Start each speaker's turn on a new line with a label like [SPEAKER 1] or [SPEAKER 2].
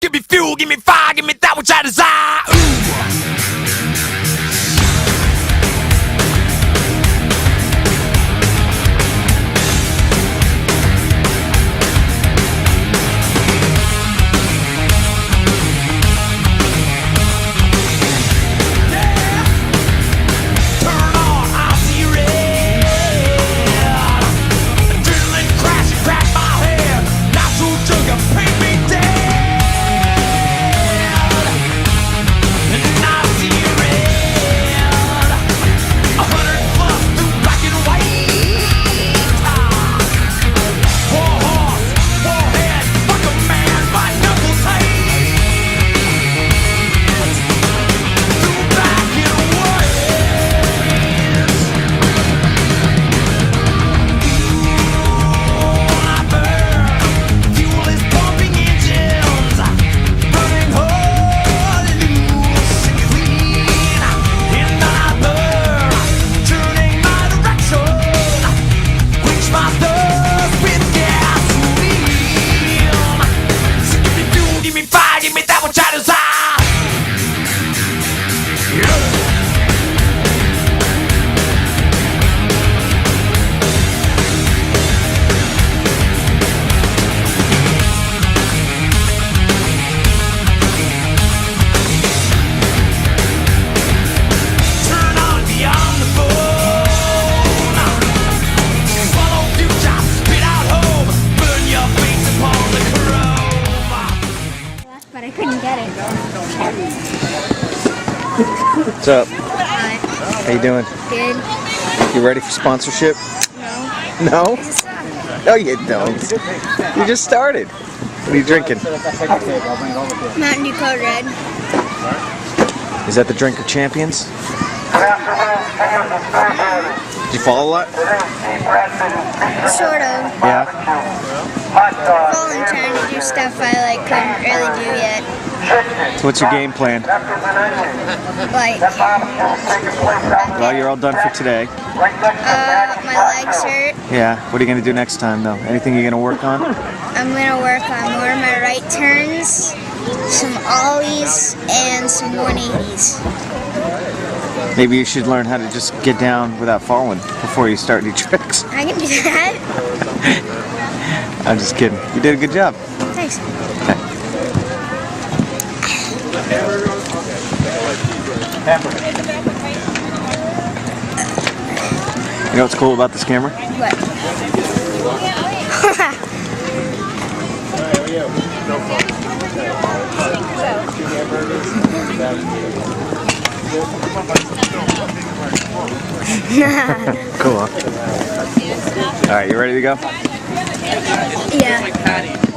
[SPEAKER 1] give me fuel, give me fire, give me that which I desire. Ooh.
[SPEAKER 2] But I couldn't get it.
[SPEAKER 3] What's up?
[SPEAKER 2] Hi.
[SPEAKER 3] How you doing?
[SPEAKER 2] Good.
[SPEAKER 3] You ready for sponsorship?
[SPEAKER 2] No.
[SPEAKER 3] No?
[SPEAKER 2] It's a suck.
[SPEAKER 3] No, you don't. You just started. What are you drinking?
[SPEAKER 2] Mountain Dew Code Red.
[SPEAKER 3] Is that the drink of champions? Did you fall a lot?
[SPEAKER 2] Sort of.
[SPEAKER 3] Yeah.
[SPEAKER 2] Falling, trying to do stuff I couldn't really do yet.
[SPEAKER 3] So what's your game plan?
[SPEAKER 2] Like,
[SPEAKER 3] Well, you're all done for today.
[SPEAKER 2] my legs hurt.
[SPEAKER 3] Yeah. What are you going to do next time, though? Anything you're going to work on?
[SPEAKER 2] I'm gonna work on more of my right turns, some ollies, and some 180s.
[SPEAKER 3] Maybe you should learn how to just get down without falling before you start any tricks.
[SPEAKER 2] I can do that.
[SPEAKER 3] I'm just kidding. You did a good job.
[SPEAKER 2] Thanks.
[SPEAKER 3] You know what's cool about this camera?
[SPEAKER 2] What?
[SPEAKER 3] Cool, huh? All right, you ready to go?
[SPEAKER 2] Yeah.